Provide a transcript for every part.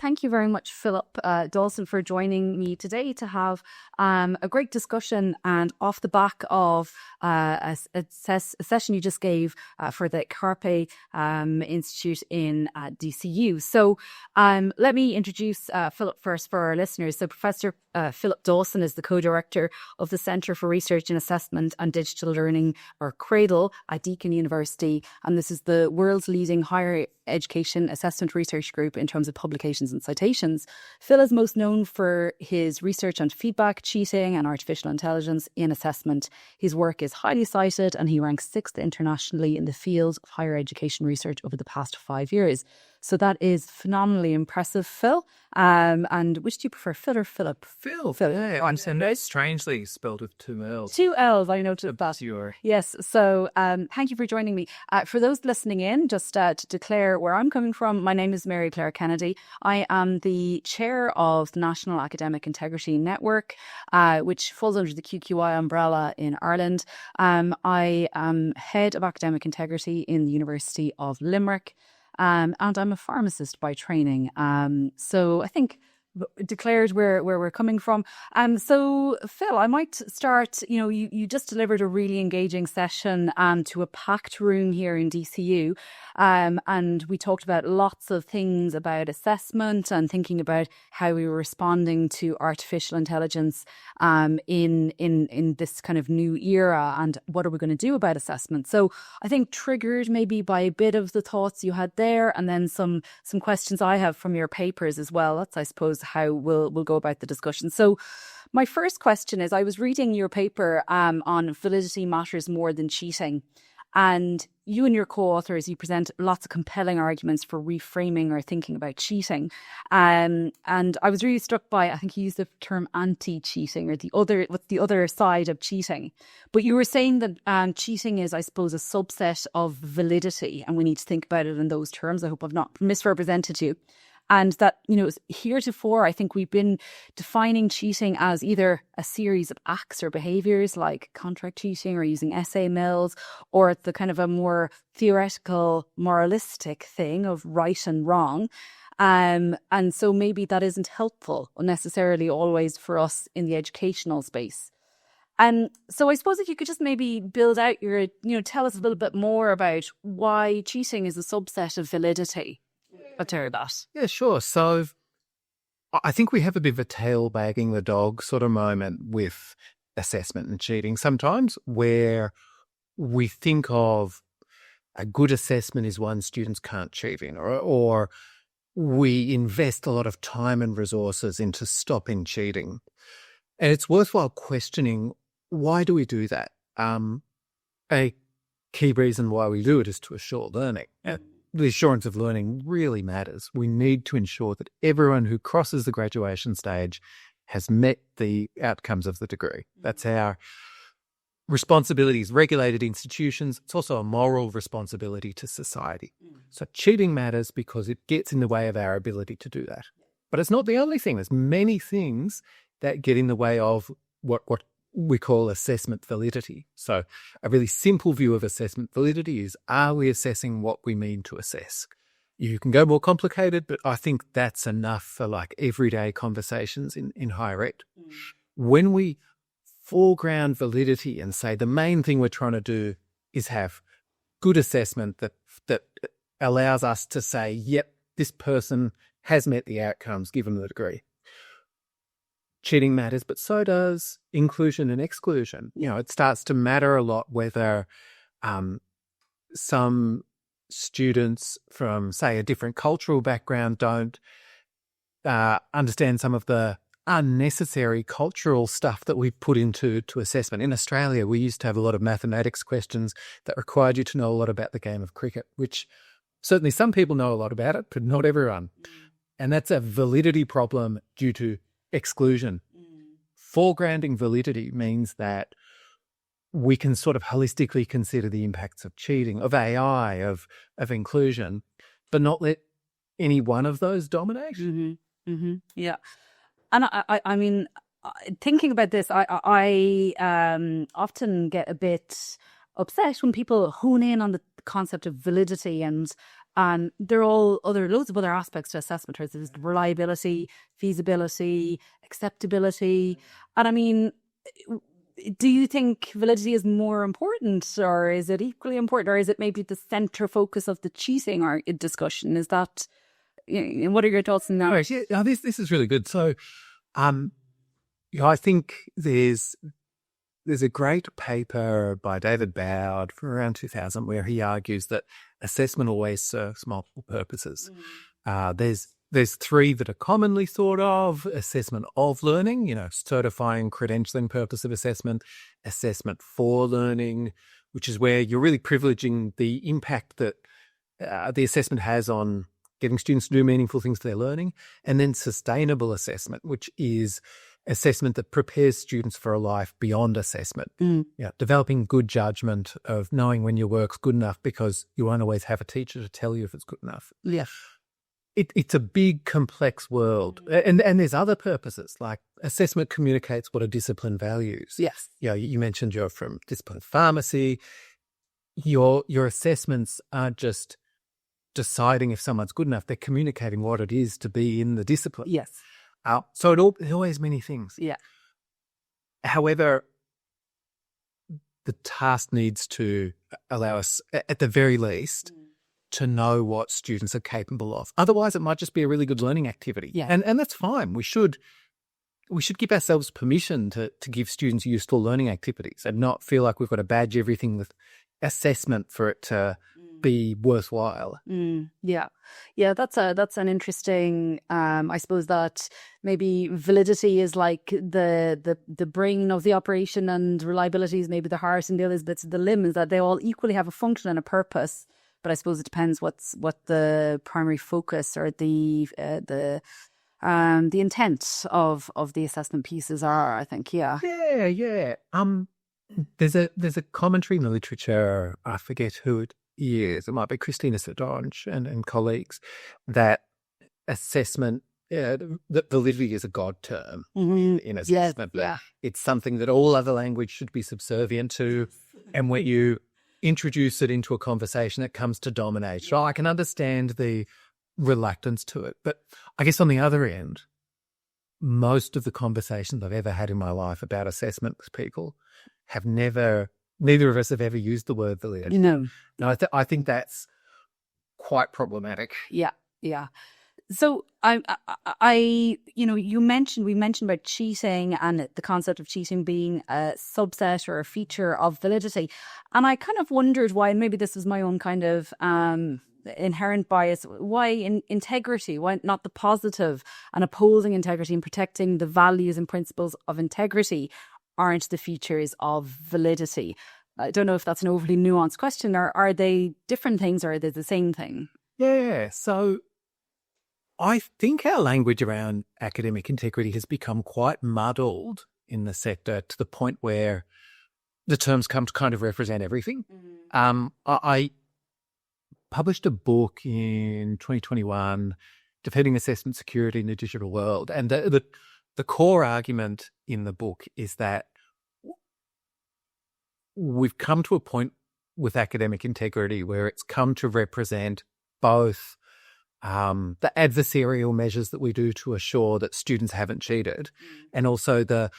thank you very much, Phillip Dawson, for joining me today to have a great discussion, and off the back of a session you just gave for the CARPE Institute in DCU. So let me introduce Phillip first for our listeners. So Professor Phillip Dawson is the co-director of the Centre for Research in Assessment and Digital Learning, or CRADLE, at Deakin University. And this is the world's leading higher education assessment research group in terms of publications and citations. Phil is most known for his research on feedback, cheating and artificial intelligence in assessment. His work is highly cited and he ranks 6th internationally in the field of higher education research over the past 5 years. So that is phenomenally impressive, Phil. And which do you prefer, Phil or Philip? Phil. Yeah, I'm saying that's strangely spelled with 2 L's. 2 L's, I know that. Obscure. Yes, so thank you for joining me. For those listening in, just to declare where I'm coming from, my name is Mary Claire Kennedy. I am the chair of the National Academic Integrity Network, which falls under the QQI umbrella in Ireland. I am head of academic integrity in the University of Limerick. And I'm a pharmacist by training. So I think declared where we're coming from. So Phil, I might start, you just delivered a really engaging session to a packed room here in DCU. And we talked about lots of things about assessment and thinking about how we were responding to artificial intelligence in this kind of new era, and what are we going to do about assessment. So I think triggered maybe by a bit of the thoughts you had there, and then some questions I have from your papers as well. That's, I suppose, how we'll go about the discussion. So my first question is, I was reading your paper on validity matters more than cheating. And you and your co-authors, you present lots of compelling arguments for reframing or thinking about cheating. And I was really struck by, I think you used the term anti-cheating, or what's the other side of cheating. But you were saying that cheating is, I suppose, a subset of validity, and we need to think about it in those terms. I hope I've not misrepresented you. And that, heretofore, I think we've been defining cheating as either a series of acts or behaviours like contract cheating or using essay mills, or the kind of a more theoretical, moralistic thing of right and wrong. And so maybe that isn't helpful necessarily always for us in the educational space. And so I suppose if you could just maybe build out tell us a little bit more about why cheating is a subset of validity. Yeah, sure. So I think we have a bit of a tail wagging the dog sort of moment with assessment and cheating sometimes, where we think of a good assessment is one students can't cheat in, or we invest a lot of time and resources into stopping cheating. And it's worthwhile questioning, why do we do that? A key reason why we do it is to assure learning. The assurance of learning really matters. We need to ensure that everyone who crosses the graduation stage has met the outcomes of the degree. That's our responsibility as regulated institutions. It's also a moral responsibility to society. So cheating matters because it gets in the way of our ability to do that. But it's not the only thing. There's many things that get in the way of what we call assessment validity. So a really simple view of assessment validity is, are we assessing what we mean to assess? You can go more complicated, but I think that's enough for like everyday conversations in higher ed. When we foreground validity and say the main thing we're trying to do is have good assessment that allows us to say, yep, this person has met the outcomes given the degree. Cheating matters, but so does inclusion and exclusion. It starts to matter a lot whether some students from, say, a different cultural background don't understand some of the unnecessary cultural stuff that we've put into assessment. In Australia, we used to have a lot of mathematics questions that required you to know a lot about the game of cricket, which certainly some people know a lot about it, but not everyone. And that's a validity problem due to exclusion. Foregrounding validity means that we can sort of holistically consider the impacts of cheating, of AI, of inclusion, but not let any one of those dominate. Yeah. And I mean, thinking about this, I often get a bit upset when people hone in on the concept of validity and And there are loads of other aspects to assessment. There's reliability, feasibility, acceptability. And I mean, do you think validity is more important, or is it equally important, or is it maybe the centre focus of the cheating or discussion? Is that, what are your thoughts on that? Right, yeah, this is really good. So, I think there's a great paper by David Bowd from around 2000 where he argues that assessment always serves multiple purposes. There's three that are commonly thought of: assessment of learning, certifying, credentialing purpose of assessment; assessment for learning, which is where you're really privileging the impact that the assessment has on getting students to do meaningful things to their learning; and then sustainable assessment, which is assessment that prepares students for a life beyond assessment. Developing good judgment of knowing when your work's good enough, because you won't always have a teacher to tell you if it's good enough. Yeah. It's a big, complex world. And there's other purposes, like assessment communicates what a discipline values. Yes. You mentioned you're from discipline pharmacy. Your assessments aren't just deciding if someone's good enough. They're communicating what it is to be in the discipline. Yes. So it always many things. Yeah. However, the task needs to allow us, at the very least, to know what students are capable of. Otherwise, it might just be a really good learning activity. Yeah. And that's fine. We should give ourselves permission to give students useful learning activities and not feel like we've got to badge everything with assessment for it to be worthwhile. Yeah. That's an interesting. I suppose that maybe validity is like the brain of the operation, and reliability is maybe the heart, and the other bits of the limb, is that they all equally have a function and a purpose. But I suppose it depends what the primary focus or the intent of the assessment pieces are, I think. Yeah. There's a commentary in the literature, I forget who it is, it might be Christina Sardonge and colleagues, that assessment, that validity is a God term in assessment. Yes, yeah. It's something that all other language should be subservient to, and when you introduce it into a conversation, it comes to dominate. So I can understand the reluctance to it. But I guess on the other end, most of the conversations I've ever had in my life about assessment with people neither of us have ever used the word validity. No, I think that's quite problematic. Yeah. So we mentioned about cheating and the concept of cheating being a subset or a feature of validity. And I kind of wondered why, and maybe this was my own kind of inherent bias, why integrity, why not the positive, and upholding integrity and protecting the values and principles of integrity aren't the features of validity. I don't know if that's an overly nuanced question, or are they different things, or are they the same thing? Yeah, so I think our language around academic integrity has become quite muddled in the sector, to the point where the terms come to kind of represent everything. I published a book in 2021, Defending Assessment Security in the Digital World, and the core argument in the book is that we've come to a point with academic integrity where it's come to represent both the adversarial measures that we do to assure that students haven't cheated, and also the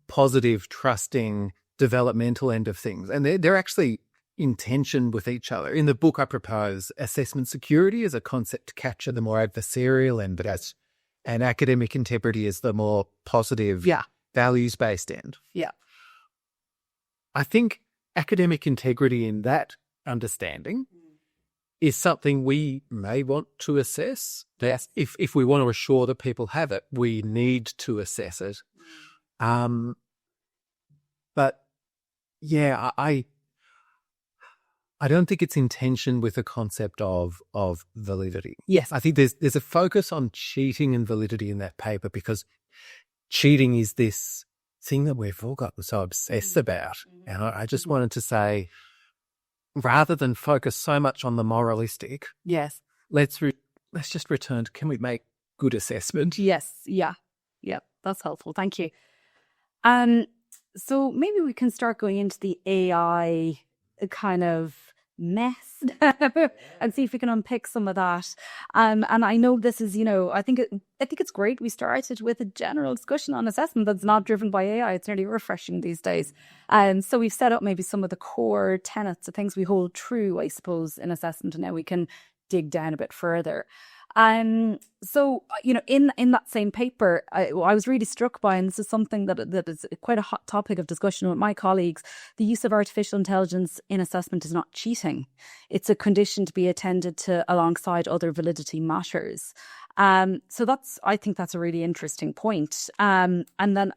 positive, trusting, developmental end of things. And they're actually in tension with each other. In the book, I propose assessment security as a concept to capture the more adversarial end, and academic integrity is the more positive, values-based end. Yeah. I think academic integrity in that understanding is something we may want to assess. That if we want to assure that people have it, we need to assess it. But yeah, I don't think it's in tension with the concept of validity. Yes. I think there's a focus on cheating and validity in that paper, because cheating is this thing that we've all gotten so obsessed about. And I just wanted to say, rather than focus so much on the moralistic, yes, let's just return to, can we make good assessment? Yes. Yeah. That's helpful. Thank you. So maybe we can start going into the AI kind of mess and see if we can unpick some of that. And I know this is, I think it's great we started with a general discussion on assessment that's not driven by AI. It's nearly refreshing these days. So we've set up maybe some of the core tenets, the things we hold true, I suppose, in assessment, and now we can dig down a bit further. So, in that same paper, I was really struck by, and this is something that is quite a hot topic of discussion with my colleagues, the use of artificial intelligence in assessment is not cheating. It's a condition to be attended to alongside other validity matters. So I think that's a really interesting point. And then,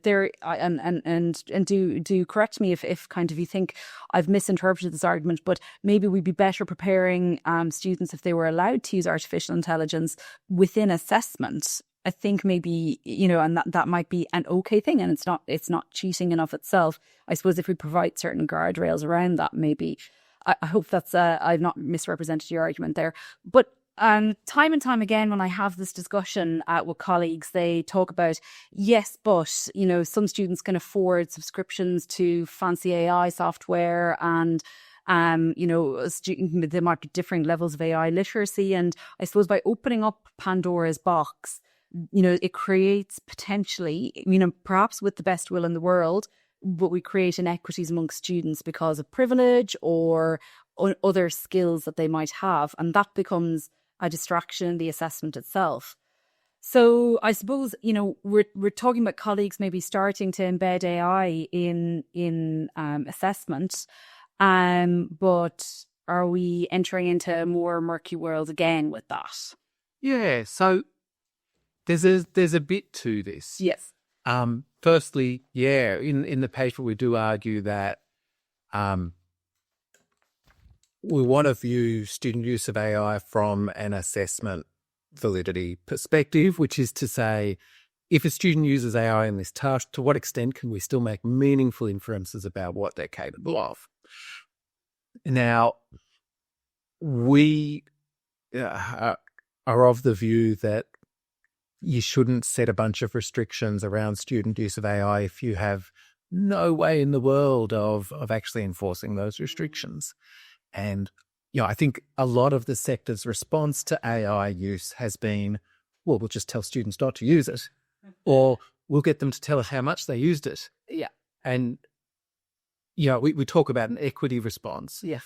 there, and do correct me if kind of you think I've misinterpreted this argument, but maybe we'd be better preparing students if they were allowed to use artificial intelligence within assessment. I think maybe, and that might be an okay thing, and it's not cheating enough itself. I suppose if we provide certain guardrails around that, maybe. I hope that's I've not misrepresented your argument there, but. Time and time again, when I have this discussion with colleagues, they talk about, yes, but, some students can afford subscriptions to fancy AI software and, there might be differing levels of AI literacy. And I suppose by opening up Pandora's box, it creates potentially, perhaps with the best will in the world, but we create inequities amongst students because of privilege or other skills that they might have. And that becomes a distraction in the assessment itself. So I suppose, we're talking about colleagues maybe starting to embed AI in assessment, but are we entering into a more murky world again with that? Yeah, so there's a bit to this. Yes. Firstly, in the paper we do argue that we want to view student use of AI from an assessment validity perspective, which is to say, if a student uses AI in this task, to what extent can we still make meaningful inferences about what they're capable of? Now, we are of the view that you shouldn't set a bunch of restrictions around student use of AI if you have no way in the world of actually enforcing those restrictions. And, I think a lot of the sector's response to AI use has been, well, we'll just tell students not to use it, or we'll get them to tell us how much they used it. Yeah. And, we talk about an equity response. Yeah.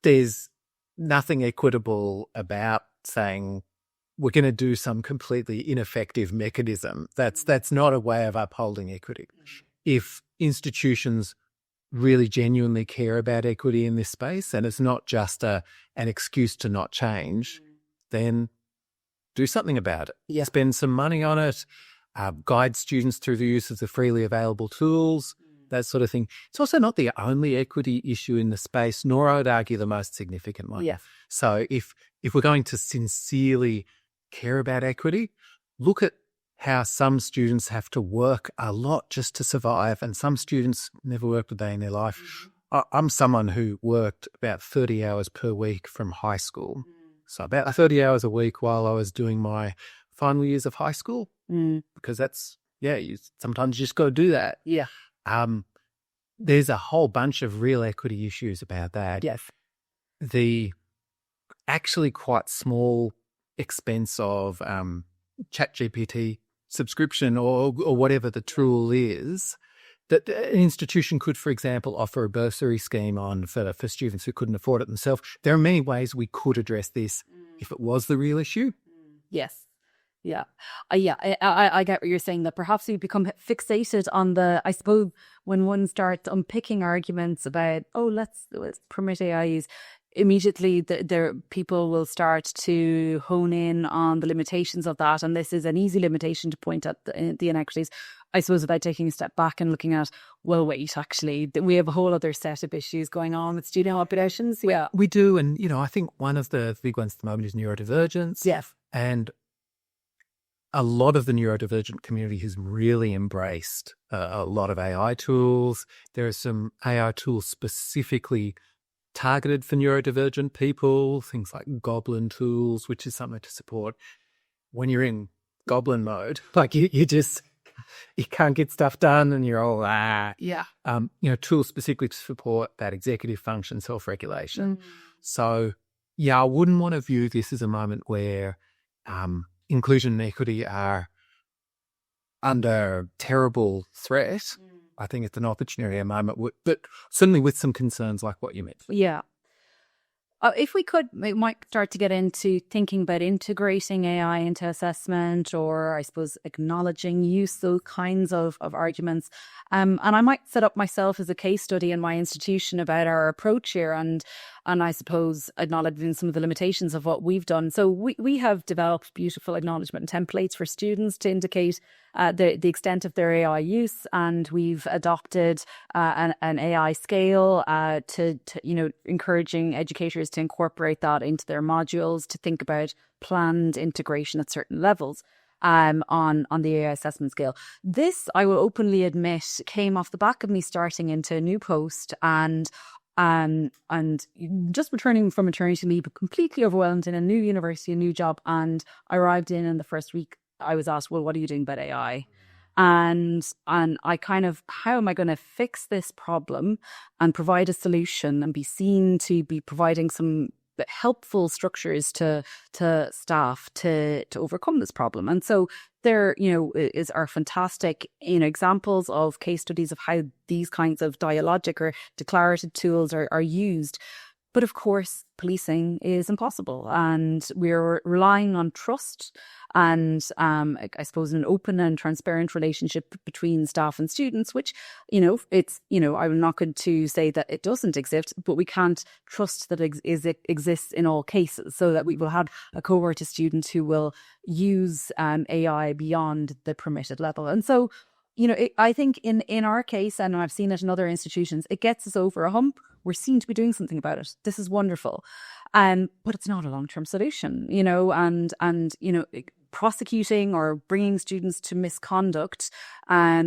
There's nothing equitable about saying we're going to do some completely ineffective mechanism. That's not a way of upholding equity. If institutions really genuinely care about equity in this space, and it's not just an excuse to not change, then do something about it. Yeah. Spend some money on it, guide students through the use of the freely available tools, that sort of thing. It's also not the only equity issue in the space, nor I would argue the most significant one. Yeah. So if we're going to sincerely care about equity, look at how some students have to work a lot just to survive, and some students never worked a day in their life. I'm someone who worked about 30 hours per week from high school. So about 30 hours a week while I was doing my final years of high school, because that's, you sometimes just got to do that. Yeah. There's a whole bunch of real equity issues about that. Yes. The actually quite small expense of ChatGPT subscription or whatever the tool is, that an institution could, for example, offer a bursary scheme on for students who couldn't afford it themselves. There are many ways we could address this if it was the real issue. Yes. Yeah. I get what you're saying, that perhaps we become fixated on I suppose when one starts unpicking arguments about, let's permit AIs, immediately people will start to hone in on the limitations of that. And this is an easy limitation to point at the inequities, I suppose, without taking a step back and looking at, well, wait, actually, we have a whole other set of issues going on with student populations. Yeah, we do. And, I think one of the big ones at the moment is neurodivergence. Yes. And a lot of the neurodivergent community has really embraced a lot of AI tools. There are some AI tools specifically targeted for neurodivergent people, things like Goblin tools, which is something to support. When you're in Goblin mode, like you just you can't get stuff done and you're all, Yeah. Tools specifically to support that executive function, self-regulation. So, I wouldn't want to view this as a moment where inclusion and equity are under terrible threat. I think it's an opportunity, a moment, but certainly with some concerns like what you mentioned. Yeah. If we could, we might start to get into thinking about integrating AI into assessment, or I suppose acknowledging use, those kinds of arguments. And I might set up myself as a case study in my institution about our approach here, and I suppose acknowledging some of the limitations of what we've done. So we have developed beautiful acknowledgement templates for students to indicate the extent of their AI use, and we've adopted an AI scale to encouraging educators to incorporate that into their modules, to think about planned integration at certain levels on the AI assessment scale. This, I will openly admit, came off the back of me starting into a new post and just returning from maternity leave, but completely overwhelmed in a new university, a new job. And I arrived in the first week, I was asked, well, what are you doing about AI? And I kind of, how am I going to fix this problem and provide a solution and be seen to be providing some helpful structures to staff to overcome this problem? And so there, are fantastic, examples of case studies of how these kinds of dialogic or declarative tools are used. But of course, policing is impossible, and we're relying on trust and I suppose an open and transparent relationship between staff and students, which, I'm not going to say that it doesn't exist, but we can't trust that it exists in all cases, so that we will have a cohort of students who will use AI beyond the permitted level. And so, I think in our case, and I've seen it in other institutions, it gets us over a hump. We're seen to be doing something about it. This is wonderful. But it's not a long-term solution, and prosecuting or bringing students to misconduct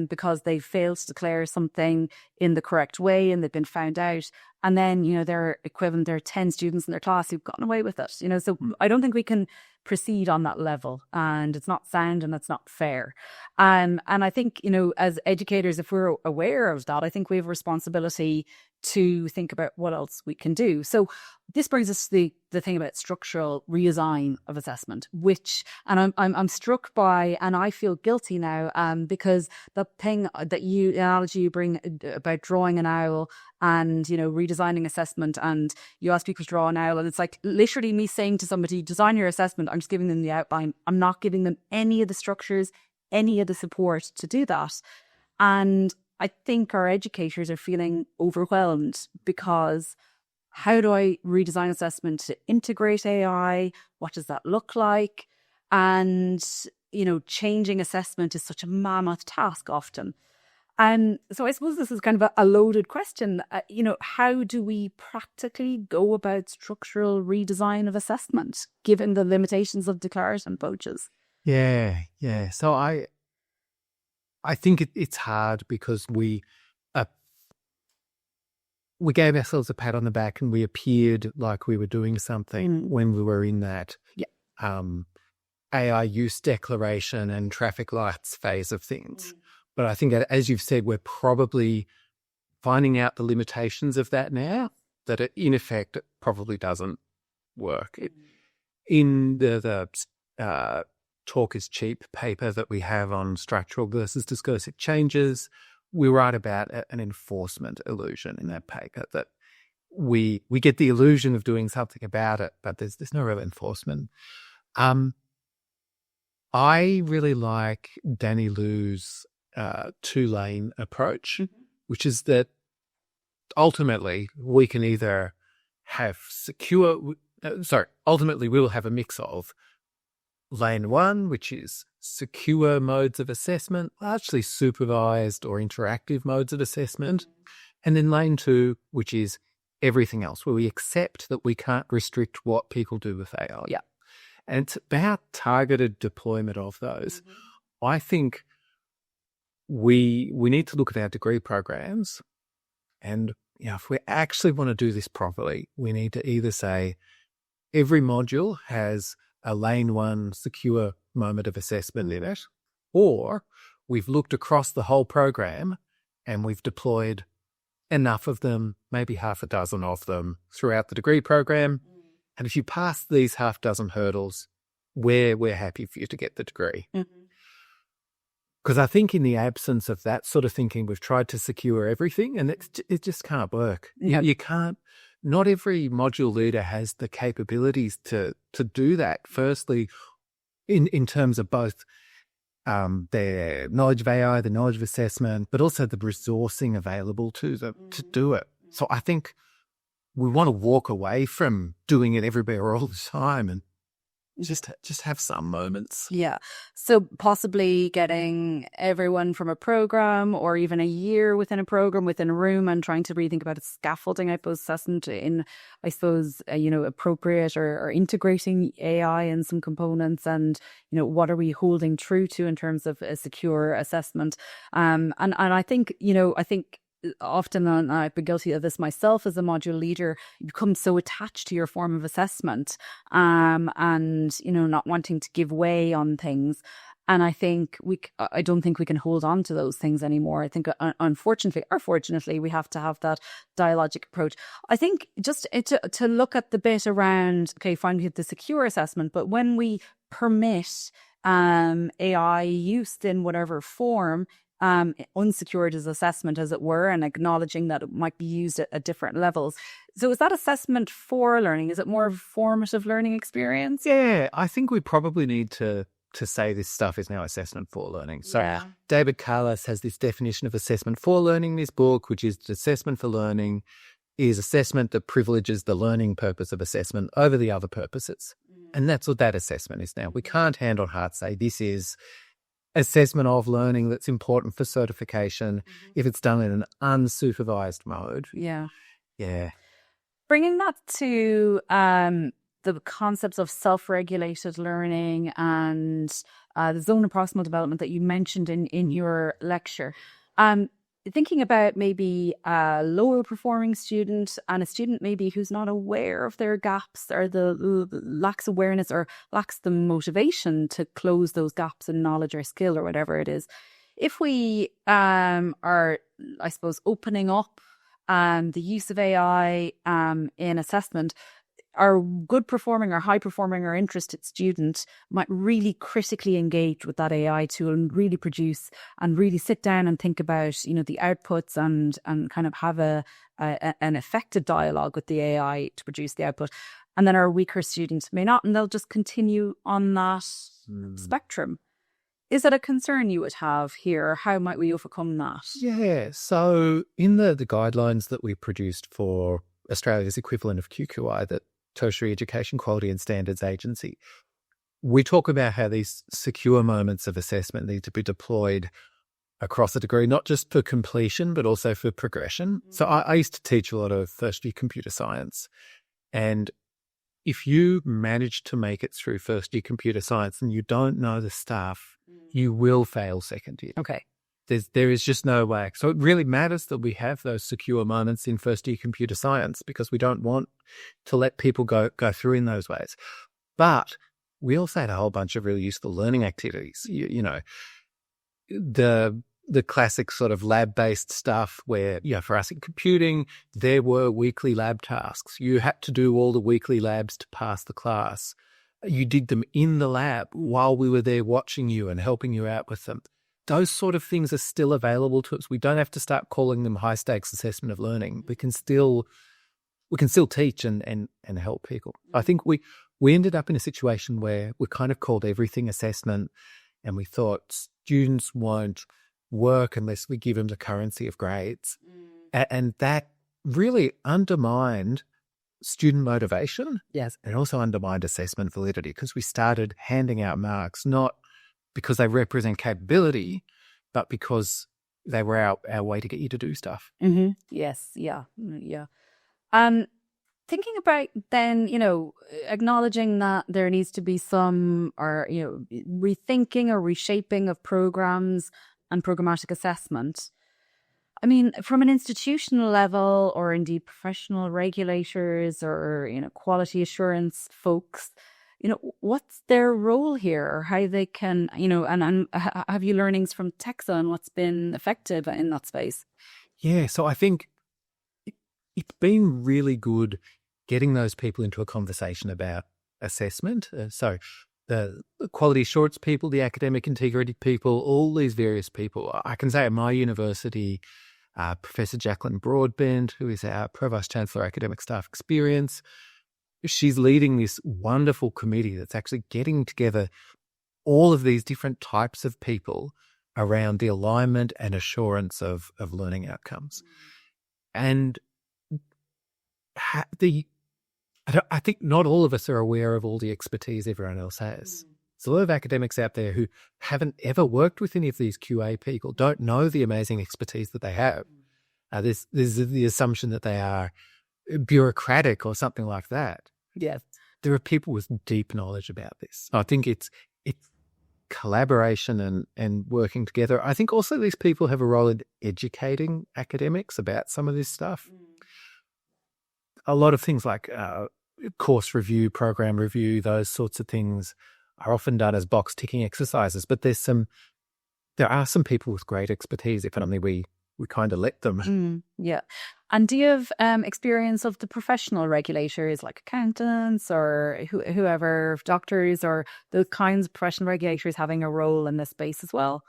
because they failed to declare something in the correct way and they've been found out. And then, they're equivalent, there are 10 students in their class who've gotten away with it, so I don't think we can proceed on that level, and it's not sound and it's not fair. And I think, as educators, if we're aware of that, I think we have a responsibility to think about what else we can do. So this brings us to the thing about structural redesign of assessment, which, and I'm struck by, and I feel guilty now, because the thing that analogy you bring about drawing an owl and, redesigning assessment, and you ask people to draw an owl, and it's like literally me saying to somebody, design your assessment. I'm just giving them the outline. I'm not giving them any of the structures, any of the support to do that. And I think our educators are feeling overwhelmed because how do I redesign assessment to integrate AI? What does that look like? And, changing assessment is such a mammoth task often. And so I suppose this is kind of a loaded question. How do we practically go about structural redesign of assessment, given the limitations of declarative approaches? Yeah. So I think it's hard because we gave ourselves a pat on the back and we appeared like we were doing something when we were in that AI use declaration and traffic lights phase of things. But I think, as you've said, we're probably finding out the limitations of that now, that it, in effect, it probably doesn't work. In the Talk is Cheap paper that we have on structural versus discursive changes, we write about an enforcement illusion in that paper, that we get the illusion of doing something about it, but there's no real enforcement. I really like Danny Liu's two-lane approach, which is that ultimately we can either have ultimately we will have a mix of lane one, which is secure modes of assessment, largely supervised or interactive modes of assessment, and then lane two, which is everything else, where we accept that we can't restrict what people do with AI. Yeah. And it's about targeted deployment of those. I think we need to look at our degree programs, and if we actually want to do this properly, we need to either say every module has a lane one secure moment of assessment in it, or we've looked across the whole program and we've deployed enough of them, maybe half a dozen of them throughout the degree program. And if you pass these half dozen hurdles, we're happy for you to get the degree. Because I think in the absence of that sort of thinking, we've tried to secure everything, and it just can't work. You can't. Not every module leader has the capabilities to do that. Firstly, in terms of both their knowledge of AI, the knowledge of assessment, but also the resourcing available to them to do it. So I think we want to walk away from doing it everywhere all the time and just have some moments. Yeah. So possibly getting everyone from a program or even a year within a program, within a room, and trying to rethink about scaffolding, I suppose, assessment in, I suppose, appropriate or integrating AI in some components, and, what are we holding true to in terms of a secure assessment? And I think, often, and I've been guilty of this myself as a module leader, you become so attached to your form of assessment, and not wanting to give way on things. And I don't think we can hold on to those things anymore. I think, unfortunately or fortunately, we have to have that dialogic approach. I think just to look at the bit around, okay, fine, we have the secure assessment, but when we permit AI use in whatever form, unsecured as assessment, as it were, and acknowledging that it might be used at different levels. So is that assessment for learning? Is it more of a formative learning experience? Yeah, I think we probably need to say this stuff is now assessment for learning. So David Carlos has this definition of assessment for learning in his book, which is assessment for learning is assessment that privileges the learning purpose of assessment over the other purposes. And that's what that assessment is now. We can't hand on heart say this is assessment of learning that's important for certification if it's done in an unsupervised mode. Yeah. Bringing that to the concepts of self-regulated learning and the zone of proximal development that you mentioned in your lecture. Thinking about maybe a lower performing student and a student maybe who's not aware of their gaps, or the lacks awareness or lacks the motivation to close those gaps in knowledge or skill or whatever it is. If we are, I suppose, opening up the use of AI in assessment, our good performing or high performing or interested student might really critically engage with that AI tool and really produce and really sit down and think about, the outputs and kind of have an effective dialogue with the AI to produce the output. And then our weaker students may not, and they'll just continue on that spectrum. Is that a concern you would have here? How might we overcome that? Yeah. So in the guidelines that we produced for Australia's equivalent of QQI, that Tertiary Education Quality and Standards Agency, we talk about how these secure moments of assessment need to be deployed across a degree, not just for completion, but also for progression. So I used to teach a lot of first year computer science. And if you manage to make it through first year computer science and you don't know the stuff, you will fail second year. Okay. There is just no way. So it really matters that we have those secure moments in first year computer science, because we don't want to let people go through in those ways. But we also had a whole bunch of really useful learning activities. The classic sort of lab-based stuff where, for us in computing, there were weekly lab tasks. You had to do all the weekly labs to pass the class. You did them in the lab while we were there watching you and helping you out with them. Those sort of things are still available to us. We don't have to start calling them high-stakes assessment of learning. We can still teach and help people. I think we ended up in a situation where we kind of called everything assessment, and we thought students won't work unless we give them the currency of grades. And that really undermined student motivation. Yes. And also undermined assessment validity, because we started handing out marks, not because they represent capability, but because they were our way to get you to do stuff. Mm-hmm. Yes. Yeah. Thinking about then, acknowledging that there needs to be some, or, rethinking or reshaping of programs and programmatic assessment. I mean, from an institutional level, or indeed professional regulators or, quality assurance folks, what's their role here, or how they can, and have you learnings from Texa on what's been effective in that space? Yeah, so I think it's been really good getting those people into a conversation about assessment. So the quality assurance people, the academic integrity people, all these various people. I can say at my university, Professor Jacqueline Broadbent, who is our Provost Chancellor Academic Staff Experience, she's leading this wonderful committee that's actually getting together all of these different types of people around the alignment and assurance of learning outcomes. And I think not all of us are aware of all the expertise everyone else has. There's a lot of academics out there who haven't ever worked with any of these QA people, don't know the amazing expertise that they have. There's the assumption that they are bureaucratic or something like that. Yes. There are people with deep knowledge about this. I think it's collaboration and working together. I think also these people have a role in educating academics about some of this stuff. A lot of things like course review, program review, those sorts of things are often done as box ticking exercises, but there are some people with great expertise if only we kind of let them. Yeah. And do you have experience of the professional regulators like accountants or whoever, doctors, or those kinds of professional regulators having a role in this space as well?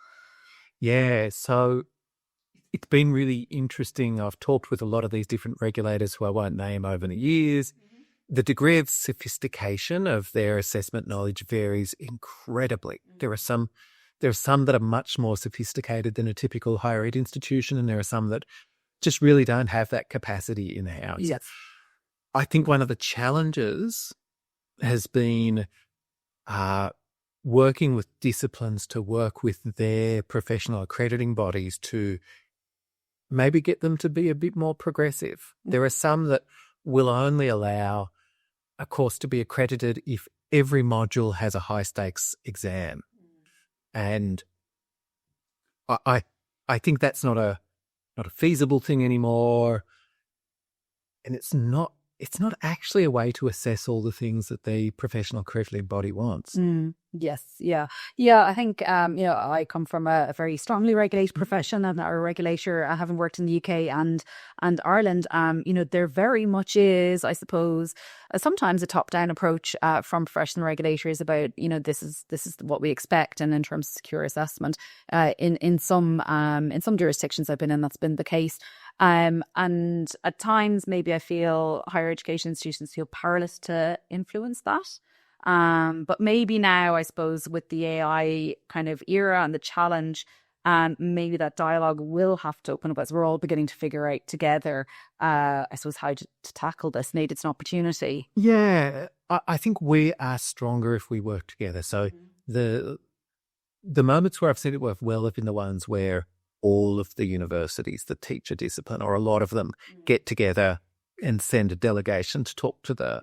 Yeah, so it's been really interesting. I've talked with a lot of these different regulators who I won't name over the years. The degree of sophistication of their assessment knowledge varies incredibly. There are some that are much more sophisticated than a typical higher ed institution, and there are some that just really don't have that capacity in-house. Yes. I think one of the challenges has been working with disciplines to work with their professional accrediting bodies to maybe get them to be a bit more progressive. There are some that will only allow a course to be accredited if every module has a high-stakes exam. And I think that's not a feasible thing anymore. And it's not actually a way to assess all the things that the professional accrediting body wants. Yes, yeah. I think I come from a very strongly regulated profession, and our regulator, having worked in the UK and Ireland, there very much is, I suppose, sometimes a top-down approach from professional regulators about this is what we expect, and in terms of secure assessment, in some jurisdictions I've been in, that's been the case. And at times, maybe I feel higher education institutions feel powerless to influence that. But maybe now, I suppose, with the AI kind of era and the challenge, maybe that dialogue will have to open up as we're all beginning to figure out together, I suppose, how to tackle this. Nate, it's an opportunity. Yeah, I think we are stronger if we work together. So the moments where I've seen it work well have been the ones where all of the universities that teach a discipline, or a lot of them, get together and send a delegation to talk to the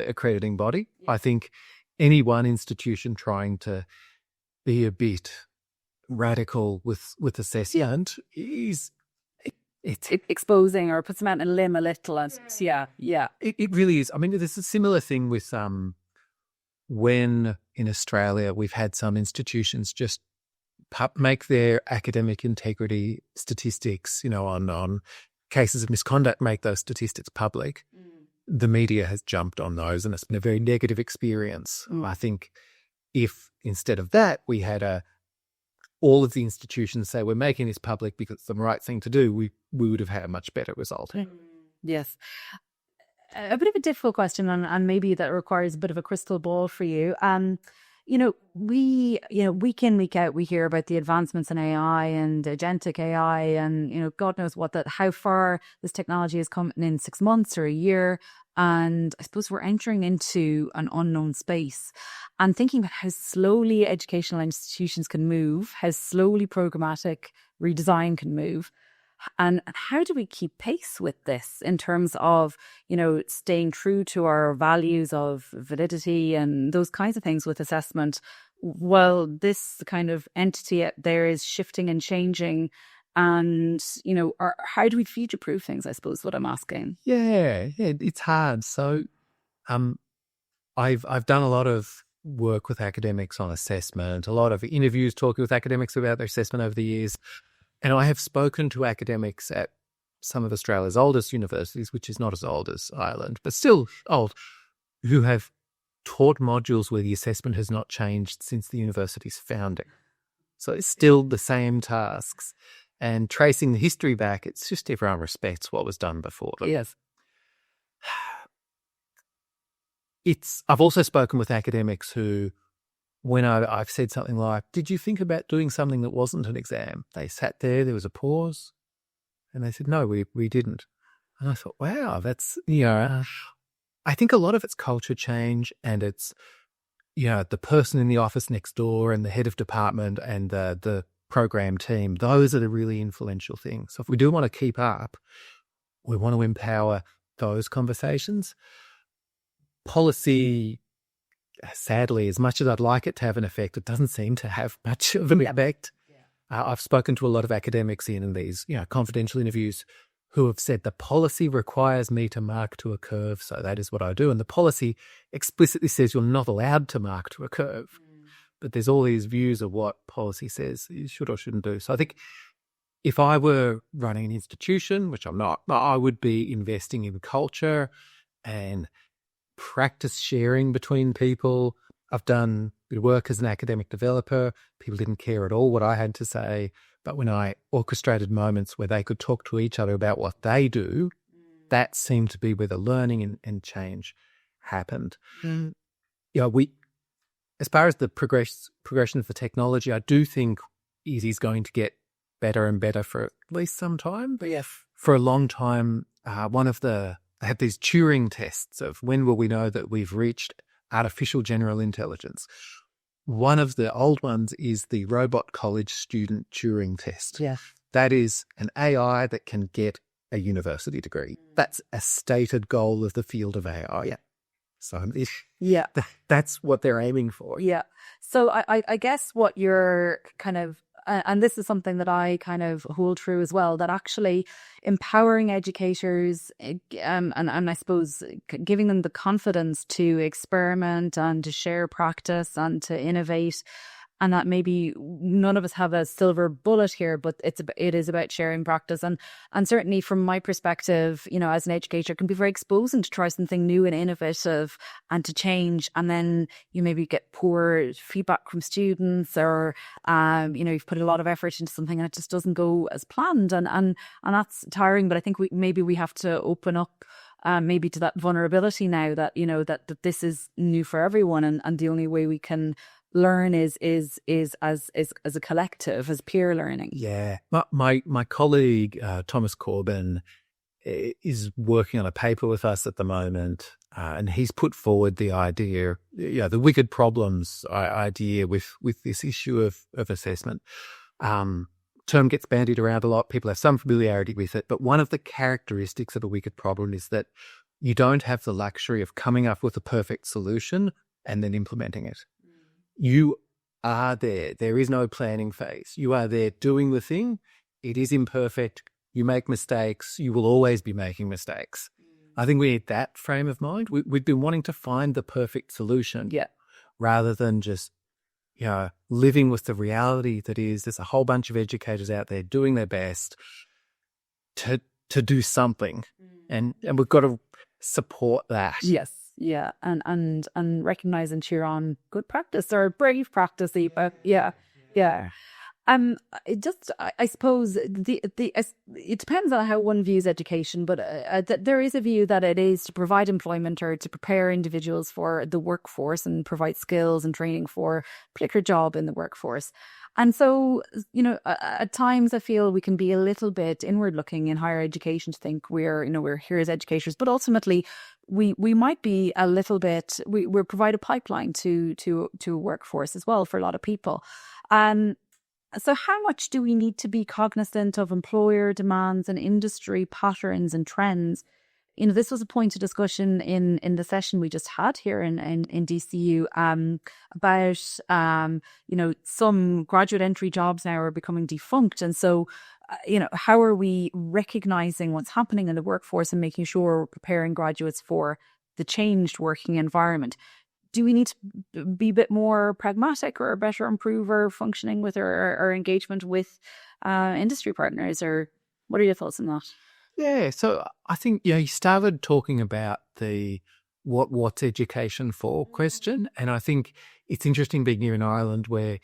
accrediting body. I think any one institution trying to be a bit radical with assessment is it's exposing or puts them out in a limb a little. And it really is. I mean, there's a similar thing with when in Australia we've had some institutions just make their academic integrity statistics, on cases of misconduct, make those statistics public. The media has jumped on those, and it's been a very negative experience. I think if instead of that we had all of the institutions say we're making this public because it's the right thing to do, we would have had a much better result. Yes. A bit of a difficult question, and maybe that requires a bit of a crystal ball for you. Week in, week out, we hear about the advancements in AI and agentic AI, and God knows how far this technology has come in 6 months or a year. And I suppose we're entering into an unknown space, and thinking about how slowly educational institutions can move, how slowly programmatic redesign can move. And how do we keep pace with this in terms of, staying true to our values of validity and those kinds of things with assessment, while this kind of entity out there is shifting and changing? And, how do we future-proof things, I suppose, what I'm asking. Yeah, it's hard. So I've done a lot of work with academics on assessment, a lot of interviews talking with academics about their assessment over the years. And I have spoken to academics at some of Australia's oldest universities, which is not as old as Ireland, but still old, who have taught modules where the assessment has not changed since the university's founding. So it's still the same tasks. And tracing the history back, it's just everyone respects what was done before. But Yes. I've also spoken with academics who, when I've said something like, did you think about doing something that wasn't an exam? They sat there was a pause, and they said, no, we didn't. And I thought, wow, that's, I think a lot of it's culture change, and it's, the person in the office next door and the head of department and the program team. Those are the really influential things. So if we do want to keep up, we want to empower those conversations. Policy, sadly, as much as I'd like it to have an effect, it doesn't seem to have much of an effect. Yeah. I've spoken to a lot of academics in these, confidential interviews who have said the policy requires me to mark to a curve, so that is what I do. And the policy explicitly says you're not allowed to mark to a curve. But there's all these views of what policy says you should or shouldn't do. So I think if I were running an institution, which I'm not, I would be investing in culture and practice sharing between people. I've done good work as an academic developer. People didn't care at all what I had to say. But when I orchestrated moments where they could talk to each other about what they do, that seemed to be where the learning and change happened. As far as the progression of the technology, I do think it is going to get better and better for at least some time. But for a long time, they had these Turing tests of when will we know that we've reached artificial general intelligence. One of the old ones is the robot college student Turing test. Yeah. That is an AI that can get a university degree. That's a stated goal of the field of AI. Yeah. So that's what they're aiming for. Yeah. So I guess what you're kind of, and this is something that I kind of hold true as well, that actually empowering educators and I suppose giving them the confidence to experiment and to share practice and to innovate, and that maybe none of us have a silver bullet here, but it is about sharing practice. And certainly from my perspective, as an educator, it can be very exposing to try something new and innovative and to change. And then you maybe get poor feedback from students, or, you've put a lot of effort into something and it just doesn't go as planned. And that's tiring. But I think we have to open up maybe to that vulnerability now that, that this is new for everyone. And the only way we can learn is as a collective, as peer learning. Yeah. My colleague, Thomas Corbin, is working on a paper with us at the moment, and he's put forward the idea, the wicked problems idea with this issue of assessment. Term gets bandied around a lot. People have some familiarity with it, but one of the characteristics of a wicked problem is that you don't have the luxury of coming up with a perfect solution and then implementing it. You are there. There is no planning phase. You are there doing the thing. It is imperfect. You make mistakes. You will always be making mistakes. I think we need that frame of mind. We've been wanting to find the perfect solution, rather than just, living with the reality that is there's a whole bunch of educators out there doing their best to do something, and we've got to support that. Yes. Yeah, and recognize and cheer on good practice or brave practice. Yeah. I suppose it depends on how one views education, but there is a view that it is to provide employment or to prepare individuals for the workforce and provide skills and training for a particular job in the workforce. And so, at times I feel we can be a little bit inward looking in higher education to think we're here as educators, but ultimately we might be a little bit, we provide a pipeline to a workforce as well for a lot of people. So how much do we need to be cognizant of employer demands and industry patterns and trends? This was a point of discussion in the session we just had here in DCU about, some graduate entry jobs now are becoming defunct. And so, how are we recognizing what's happening in the workforce and making sure we're preparing graduates for the changed working environment? do we need to be a bit more pragmatic or better improve our functioning with our engagement with industry partners? Or what are your thoughts on that? Yeah, so I think you started talking about the what's education for question, and I think it's interesting being here in Ireland where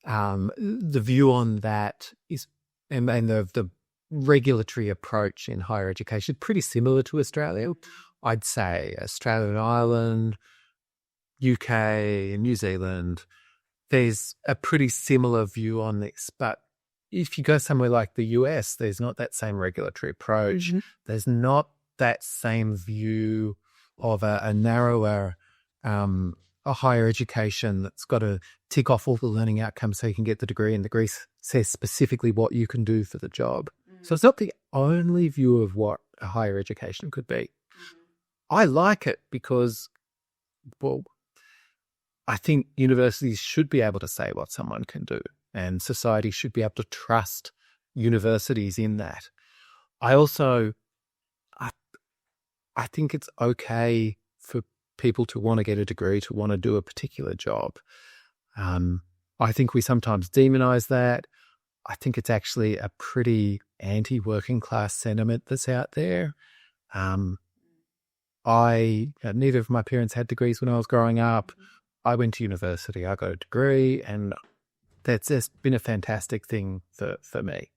the view on that is, and the regulatory approach in higher education pretty similar to Australia. I'd say Australia and Ireland, UK and New Zealand, there's a pretty similar view on this. But if you go somewhere like the US, there's not that same regulatory approach. Mm-hmm. There's not that same view of a narrower, a higher education that's got to tick off all the learning outcomes so you can get the degree, and the degree says specifically what you can do for the job. So it's not the only view of what a higher education could be. I like it because, well, I think universities should be able to say what someone can do, and society should be able to trust universities in that. I think it's okay for people to want to get a degree, to want to do a particular job. I think we sometimes demonize that. I think it's actually a pretty anti-working class sentiment that's out there. Neither of my parents had degrees when I was growing up. I went to university, I got a degree, and that's just been a fantastic thing for me.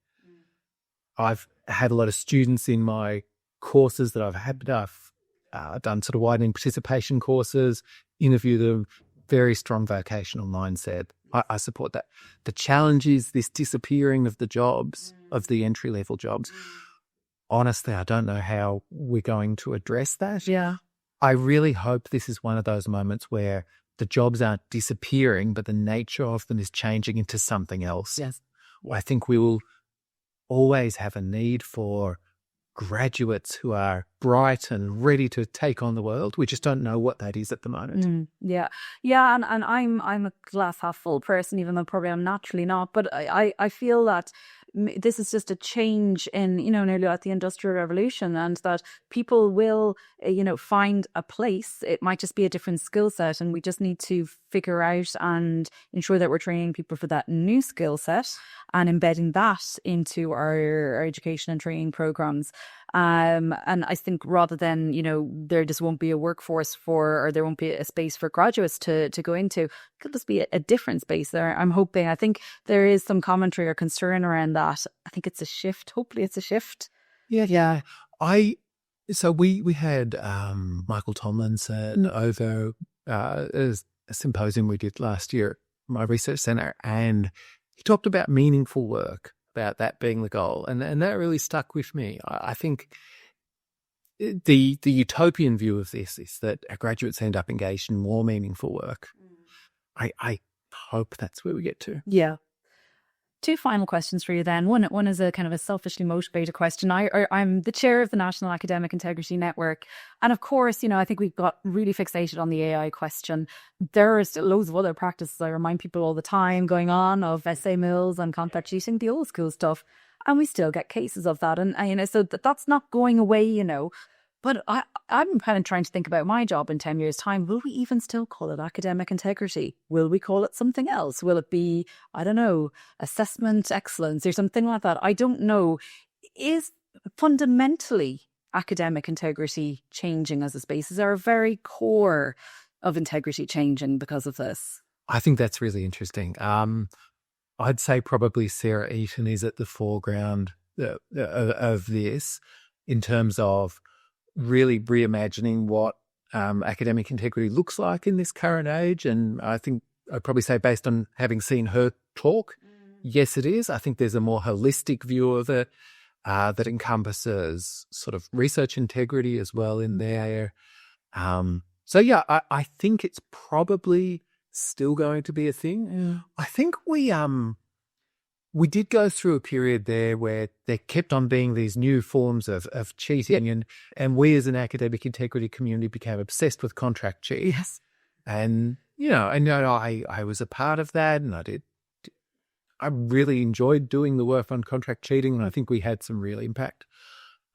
I've had a lot of students in my courses that I've had. I've done sort of widening participation courses, interview them, very strong vocational mindset. I support that. The challenge is this disappearing of the jobs, of the entry-level jobs. Honestly, I don't know how we're going to address that. Yeah. I really hope this is one of those moments where the jobs aren't disappearing, but the nature of them is changing into something else. Yes. I think we will always have a need for graduates who are bright and ready to take on the world. We just don't know what that is at the moment. Yeah, and I'm a glass half full person, even though probably I'm naturally not. But I feel that this is just a change in, nearly at the Industrial Revolution, and that people will, find a place. It might just be a different skill set, and we just need to figure out and ensure that we're training people for that new skill set and embedding that into our education and training programs. And I think rather than, there just won't be a workforce or there won't be a space for graduates to go into, it could just be a different space there. I think there is some commentary or concern around that. I think it's a shift. Hopefully it's a shift. Yeah. So we had Michael Tomlinson over a symposium we did last year at my research centre, and he talked about meaningful work, about that being the goal. And that really stuck with me. I think the utopian view of this is that our graduates end up engaged in more meaningful work. I hope that's where we get to. Yeah. Two final questions for you then. One is a kind of a selfishly motivated question. I'm the chair of the National Academic Integrity Network. And of course, I think we've got really fixated on the AI question. There are still loads of other practices, I remind people all the time, going on of essay mills and contact cheating, the old school stuff. And we still get cases of that. And so that's not going away, But I'm kind of trying to think about my job in 10 years' time. Will we even still call it academic integrity? Will we call it something else? Will it be, I don't know, assessment excellence or something like that? I don't know. Is fundamentally academic integrity changing as a space? Is our very core of integrity changing because of this? I think that's really interesting. I'd say probably Sarah Eaton is at the foreground of this in terms of really reimagining what academic integrity looks like in this current age. And I think I'd probably say, based on having seen her talk, yes, it is. I think there's a more holistic view of it that encompasses sort of research integrity as well in there. So, yeah, I think it's probably still going to be a thing. I think we did go through a period there where there kept on being these new forms of cheating, and we as an academic integrity community became obsessed with contract cheat. Yes. And, I was a part of that, and I really enjoyed doing the work on contract cheating, and I think we had some real impact.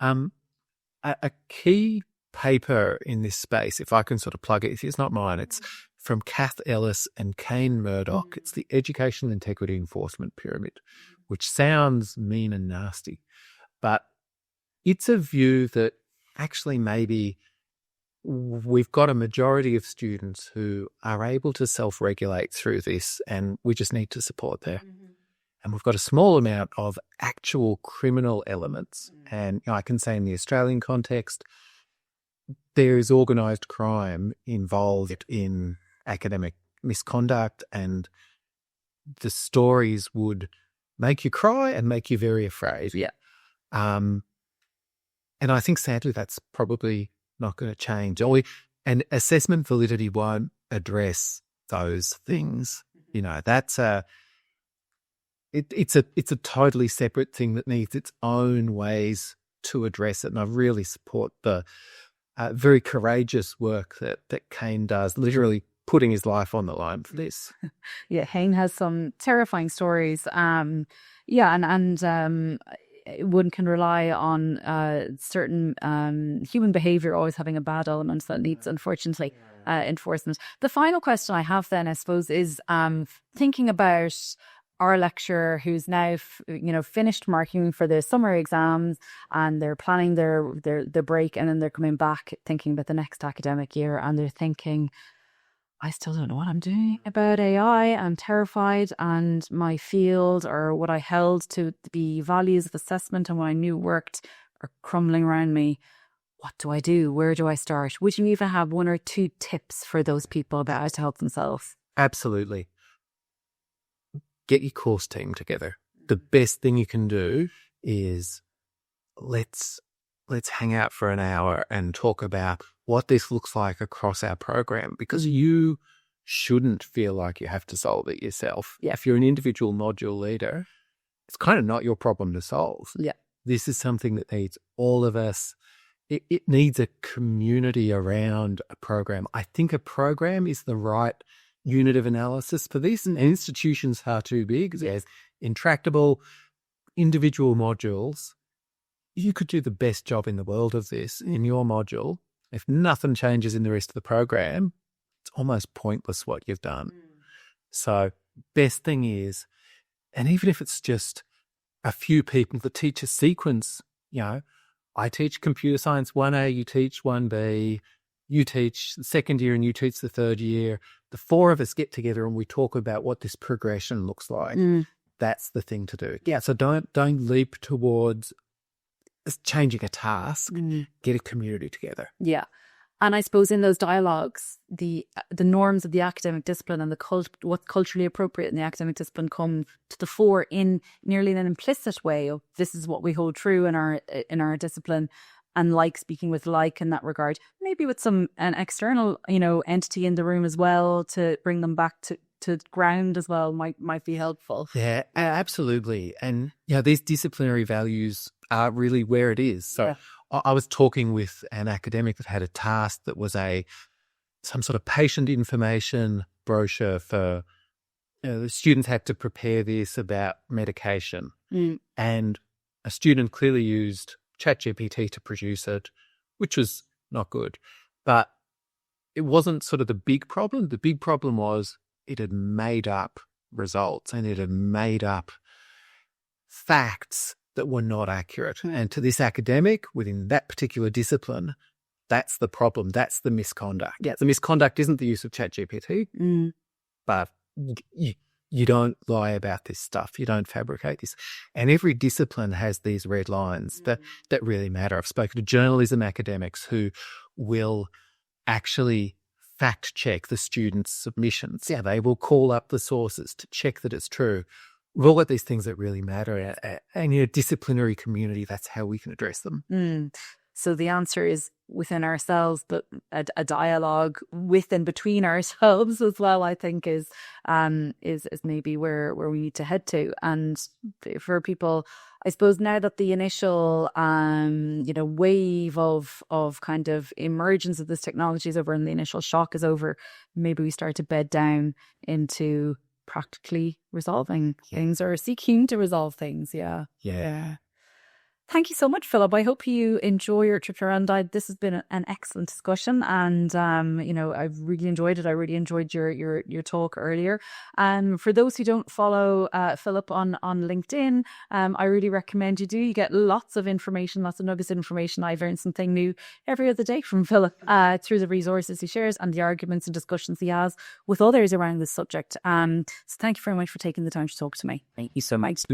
A key paper in this space, if I can sort of plug it, it's not mine, it's from Kath Ellis and Kane Murdoch. It's the Educational Integrity Enforcement Pyramid, which sounds mean and nasty, but it's a view that actually maybe we've got a majority of students who are able to self-regulate through this, and we just need to support there. And we've got a small amount of actual criminal elements. And I can say in the Australian context, there is organised crime involved in academic misconduct, and the stories would make you cry and make you very afraid. Yeah. And I think sadly that's probably not going to change. And assessment validity won't address those things. You know, that's it's a totally separate thing that needs its own ways to address it. And I really support the very courageous work that Kane does, literally putting his life on the line for this. Yeah, Hayne has some terrifying stories. And one can rely on certain human behaviour always having a bad element that needs, unfortunately, enforcement. The final question I have then, I suppose, is thinking about our lecturer who's now, finished marking for their summer exams, and they're planning their break, and then they're coming back thinking about the next academic year, and they're thinking, I still don't know what I'm doing about AI. I'm terrified, and my field, or what I held to be values of assessment and what I knew worked, are crumbling around me. What do I do? Where do I start? Would you even have 1 or 2 tips for those people about how to help themselves? Absolutely. Get your course team together. The best thing you can do is let's hang out for an hour and talk about what this looks like across our program, because you shouldn't feel like you have to solve it yourself. Yeah. If you're an individual module leader, it's kind of not your problem to solve. Yeah. This is something that needs all of us. It needs a community around a program. I think a program is the right unit of analysis for this, and institutions are too big. There's intractable individual modules. You could do the best job in the world of this in your module. If nothing changes in the rest of the program, it's almost pointless what you've done. So best thing is, and even if it's just a few people that teach a sequence, I teach computer science 1A, you teach 1B, you teach the second year and you teach the third year. The 4 of us get together and we talk about what this progression looks like. That's the thing to do. Yeah. So don't leap towards changing a task. Get a community together. Yeah. And I suppose in those dialogues, the norms of the academic discipline and what's culturally appropriate in the academic discipline come to the fore in nearly an implicit way of this is what we hold true in our discipline, and like speaking with like in that regard, maybe with an external entity in the room as well to bring them back to ground as well might be helpful. Yeah, absolutely. And these disciplinary values are really where it is. So I was talking with an academic that had a task that was some sort of patient information brochure for the students had to prepare this about medication. And a student clearly used ChatGPT to produce it, which was not good. But it wasn't sort of the big problem. The big problem was it had made up results and it had made up facts that were not accurate. And to this academic within that particular discipline, that's the problem. That's the misconduct. Yeah. The misconduct isn't the use of ChatGPT, but you don't lie about this stuff. You don't fabricate this. And every discipline has these red lines that really matter. I've spoken to journalism academics who will actually fact check the students' submissions. Yeah, they will call up the sources to check that it's true. We've all got these things that really matter. And in a disciplinary community, that's how we can address them. So the answer is within ourselves, but a dialogue with and between ourselves as well, I think is maybe where we need to head to. And for people, I suppose now that the initial wave of kind of emergence of this technology is over and the initial shock is over, maybe we start to bed down into practically resolving things or seeking to resolve things. Yeah. Thank you so much, Philip. I hope you enjoy your trip around. This has been an excellent discussion, and I've really enjoyed it. I really enjoyed your talk earlier. For those who don't follow Philip on LinkedIn, I really recommend you do. You get lots of information, lots of nuggets of information. I've learned something new every other day from Philip through the resources he shares and the arguments and discussions he has with others around this subject. So thank you very much for taking the time to talk to me. Thank you so much.